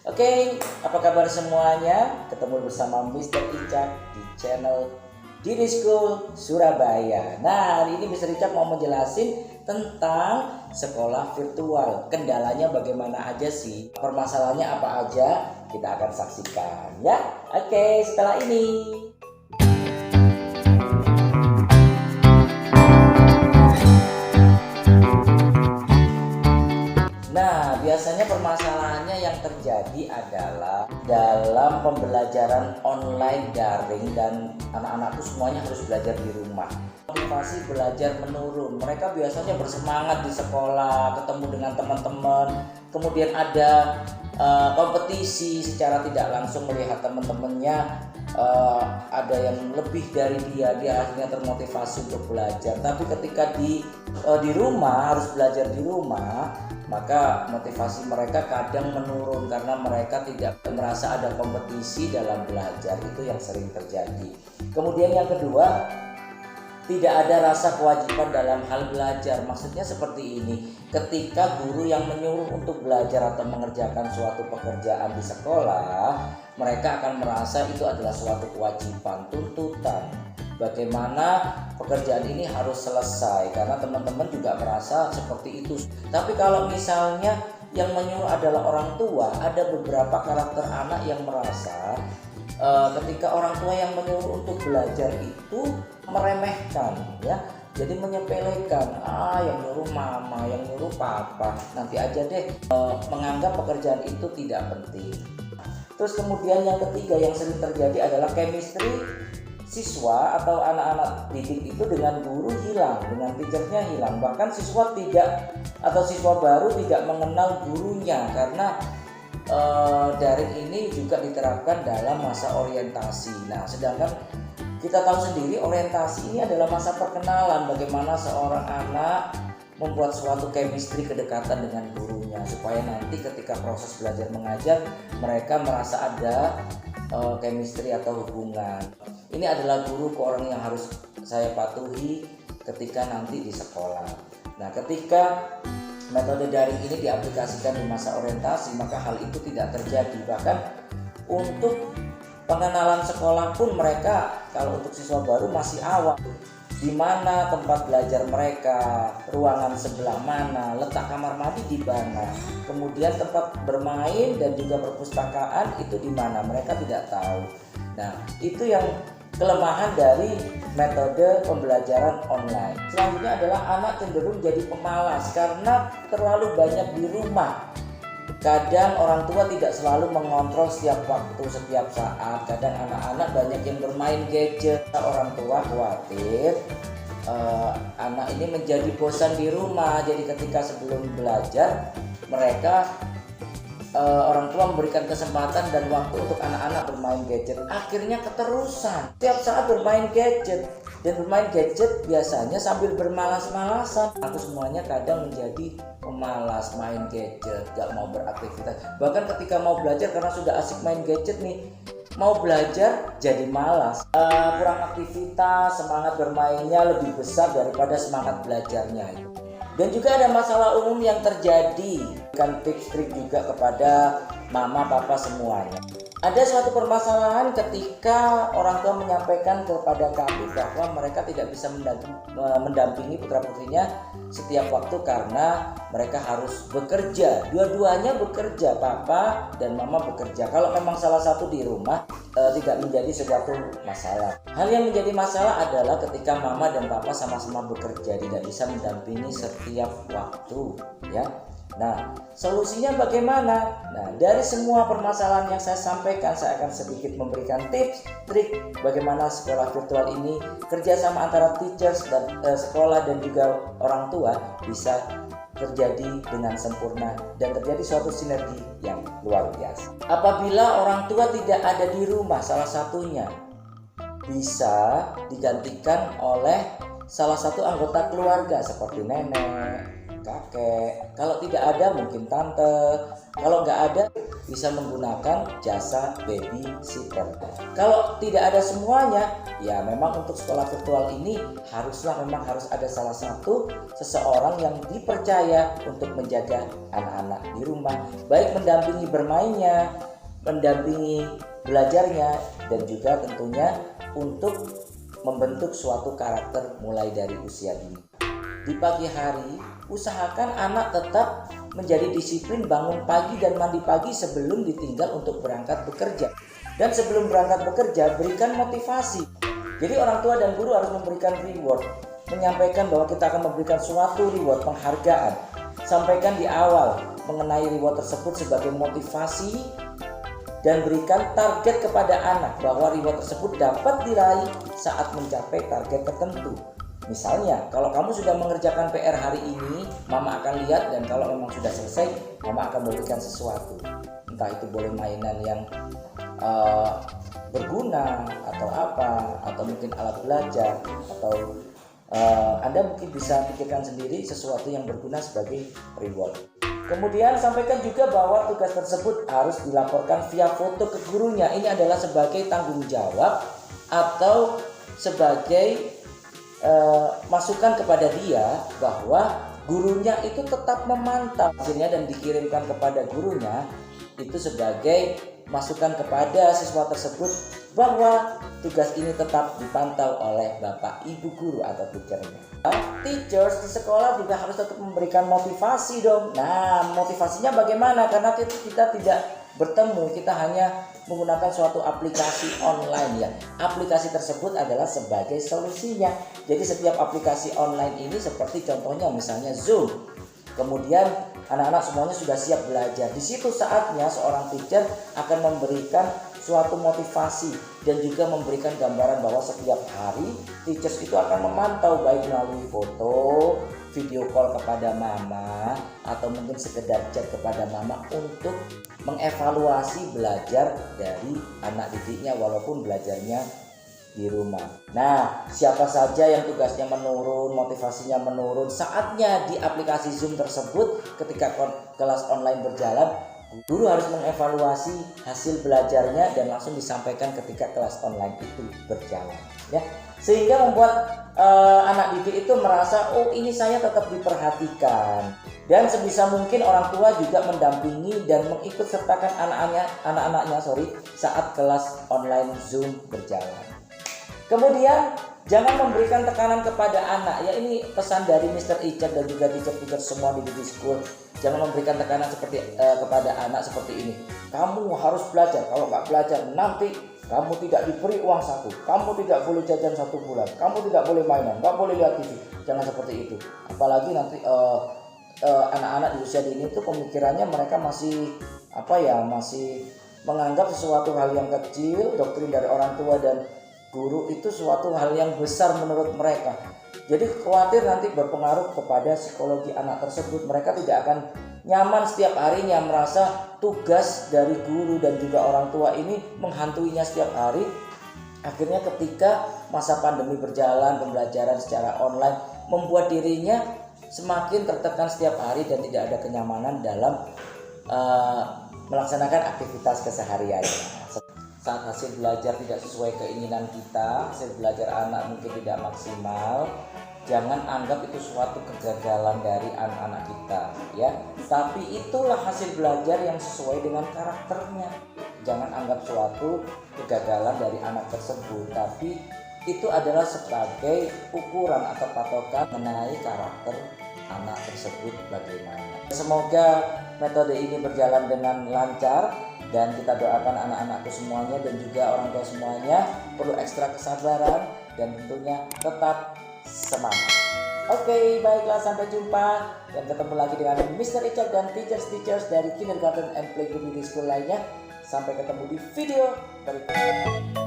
Oke, apa kabar semuanya? Ketemu bersama Mr. Icak di channel Didi School Surabaya. Nah, hari ini Mr. Icak mau menjelasin tentang sekolah virtual. Kendalanya bagaimana aja sih? Permasalahannya apa aja? Kita akan saksikan ya. Oke, setelah ini. Nah, biasanya permasalahannya yang terjadi adalah dalam pembelajaran online daring dan anak-anak itu semuanya harus belajar di rumah. Motivasi belajar menurun. Mereka biasanya bersemangat di sekolah, ketemu dengan teman-teman, kemudian ada kompetisi secara tidak langsung melihat teman-temannya ada yang lebih dari dia akhirnya termotivasi untuk belajar. Tapi ketika di rumah harus belajar di rumah, maka motivasi mereka kadang menurun karena mereka tidak merasa ada kompetisi dalam belajar. Itu yang sering terjadi. Kemudian yang kedua, tidak ada rasa kewajiban dalam hal belajar. Maksudnya seperti ini, ketika guru yang menyuruh untuk belajar atau mengerjakan suatu pekerjaan di sekolah, mereka akan merasa itu adalah suatu kewajiban, tuntutan. Bagaimana pekerjaan ini harus selesai, karena teman-teman juga merasa seperti itu. Tapi kalau misalnya yang menyuruh adalah orang tua, ada beberapa karakter anak yang merasa ketika orang tua yang menyuruh untuk belajar itu meremehkan, ya, jadi menyepelekan, yang nyuruh mama, yang nyuruh papa, nanti aja deh, menganggap pekerjaan itu tidak penting. Terus kemudian yang ketiga yang sering terjadi adalah chemistry siswa atau anak-anak didik itu dengan guru hilang, dengan teachernya hilang. Bahkan siswa baru tidak mengenal gurunya karena daring ini juga diterapkan dalam masa orientasi. Nah, sedangkan kita tahu sendiri orientasi ini adalah masa perkenalan, bagaimana seorang anak membuat suatu chemistry, kedekatan dengan gurunya, supaya nanti ketika proses belajar mengajar mereka merasa ada chemistry atau hubungan. Ini adalah guru ke orang yang harus saya patuhi ketika nanti di sekolah. Nah, ketika metode daring ini diaplikasikan di masa orientasi, maka hal itu tidak terjadi. Bahkan untuk pengenalan sekolah pun mereka, kalau untuk siswa baru masih awam. Di mana tempat belajar mereka, ruangan sebelah mana, letak kamar mandi di mana, kemudian tempat bermain dan juga perpustakaan itu di mana, mereka tidak tahu. Nah, itu yang kelemahan dari metode pembelajaran online. Selanjutnya adalah anak cenderung jadi pemalas karena terlalu banyak di rumah. Kadang orang tua tidak selalu mengontrol setiap waktu, setiap saat. Kadang anak-anak banyak yang bermain gadget. Orang tua khawatir anak ini menjadi bosan di rumah. Jadi ketika sebelum belajar, mereka orang tua memberikan kesempatan dan waktu untuk anak-anak bermain gadget. Akhirnya keterusan, tiap saat bermain gadget. Dan bermain gadget biasanya sambil bermalas-malasan. Aku semuanya kadang menjadi pemalas main gadget, gak mau beraktivitas. Bahkan ketika mau belajar karena sudah asik main gadget nih, mau belajar jadi malas. Kurang aktivitas, semangat bermainnya lebih besar daripada semangat belajarnya. Dan juga ada masalah umum yang terjadi. Kan tips trik juga kepada mama papa semuanya. Ada suatu permasalahan ketika orang tua menyampaikan kepada kami bahwa mereka tidak bisa mendampingi putra-putrinya setiap waktu karena mereka harus bekerja. Dua-duanya bekerja, papa dan mama bekerja. Kalau memang salah satu di rumah, tidak menjadi sesuatu masalah. Hal yang menjadi masalah adalah ketika mama dan papa sama-sama bekerja, tidak bisa mendampingi setiap waktu, ya. Nah, solusinya bagaimana? Nah, dari semua permasalahan yang saya sampaikan, saya akan sedikit memberikan tips, trik bagaimana sekolah virtual ini kerjasama antara teachers dan sekolah dan juga orang tua bisa terjadi dengan sempurna dan terjadi suatu sinergi yang luar biasa. Apabila orang tua tidak ada di rumah, salah satunya bisa digantikan oleh salah satu anggota keluarga seperti nenek, kakek. Kalau tidak ada mungkin tante. Kalau nggak ada bisa menggunakan jasa babysitter. Kalau tidak ada semuanya, ya memang untuk sekolah virtual ini harus ada salah satu seseorang yang dipercaya untuk menjaga anak-anak di rumah, baik mendampingi bermainnya, mendampingi belajarnya, dan juga tentunya untuk membentuk suatu karakter mulai dari usia dini. Di pagi hari, usahakan anak tetap menjadi disiplin bangun pagi dan mandi pagi sebelum ditinggal untuk berangkat bekerja. Dan sebelum berangkat bekerja, berikan motivasi. Jadi orang tua dan guru harus memberikan reward, menyampaikan bahwa kita akan memberikan suatu reward, penghargaan. Sampaikan di awal mengenai reward tersebut sebagai motivasi, dan berikan target kepada anak bahwa reward tersebut dapat diraih saat mencapai target tertentu. Misalnya, kalau kamu sudah mengerjakan PR hari ini, mama akan lihat, dan kalau memang sudah selesai, mama akan memberikan sesuatu. Entah itu boleh mainan yang berguna atau apa, atau mungkin alat belajar, atau Anda mungkin bisa pikirkan sendiri sesuatu yang berguna sebagai reward. Kemudian sampaikan juga bahwa tugas tersebut harus dilaporkan via foto ke gurunya. Ini adalah sebagai tanggung jawab atau sebagai masukan kepada dia bahwa gurunya itu tetap memantau hasilnya dan dikirimkan kepada gurunya, itu sebagai masukan kepada siswa tersebut bahwa tugas ini tetap dipantau oleh bapak ibu guru atau teachernya. Teachers di sekolah juga harus tetap memberikan motivasi dong. Nah, motivasinya bagaimana? Karena kita tidak bertemu, kita hanya menggunakan suatu aplikasi online ya. Aplikasi tersebut adalah sebagai solusinya. Jadi setiap aplikasi online ini seperti contohnya misalnya Zoom. Kemudian anak-anak semuanya sudah siap belajar. Di situ saatnya seorang teacher akan memberikan suatu motivasi dan juga memberikan gambaran bahwa setiap hari teachers itu akan memantau baik melalui foto, video call kepada mama, atau mungkin sekedar chat kepada mama untuk mengevaluasi belajar dari anak didiknya walaupun belajarnya di rumah. Nah, siapa saja yang tugasnya menurun, motivasinya menurun, saatnya di aplikasi Zoom tersebut ketika kelas online berjalan, guru harus mengevaluasi hasil belajarnya dan langsung disampaikan ketika kelas online itu berjalan ya. Sehingga membuat anak didik itu merasa, oh ini saya tetap diperhatikan. Dan sebisa mungkin orang tua juga mendampingi dan mengikut sertakan anak-anaknya saat kelas online Zoom berjalan. Kemudian jangan memberikan tekanan kepada anak. Ya, ini pesan dari Mr. Icat dan juga teacher-teacher semua di Baby School. Jangan memberikan tekanan seperti kepada anak seperti ini. Kamu harus belajar. Kalau nggak belajar nanti kamu tidak diberi uang saku. Kamu tidak boleh jajan 1 bulan. Kamu tidak boleh mainan. Nggak boleh lihat TV. Jangan seperti itu. Apalagi nanti anak-anak di usia dini itu pemikirannya mereka masih masih menganggap sesuatu hal yang kecil, doktrin dari orang tua dan guru itu suatu hal yang besar menurut mereka. Jadi khawatir nanti berpengaruh kepada psikologi anak tersebut. Mereka tidak akan nyaman setiap harinya, merasa tugas dari guru dan juga orang tua ini menghantuinya setiap hari. Akhirnya ketika masa pandemi berjalan, pembelajaran secara online membuat dirinya semakin tertekan setiap hari dan tidak ada kenyamanan dalam melaksanakan aktivitas kesehariannya. Saat hasil belajar tidak sesuai keinginan kita, hasil belajar anak mungkin tidak maksimal, jangan anggap itu suatu kegagalan dari anak-anak kita ya. Tapi itulah hasil belajar yang sesuai dengan karakternya. Jangan anggap suatu kegagalan dari anak tersebut, tapi itu adalah sebagai ukuran atau patokan mengenai karakter anak tersebut bagaimana. Semoga metode ini berjalan dengan lancar. Dan kita doakan anak-anakku semuanya dan juga orang tua semuanya perlu ekstra kesabaran dan tentunya tetap semangat. Oke, baiklah, sampai jumpa dan ketemu lagi dengan Mr. Icat dan teachers dari Kindergarten and Playgroup Baby School lainnya. Sampai ketemu di video berikutnya.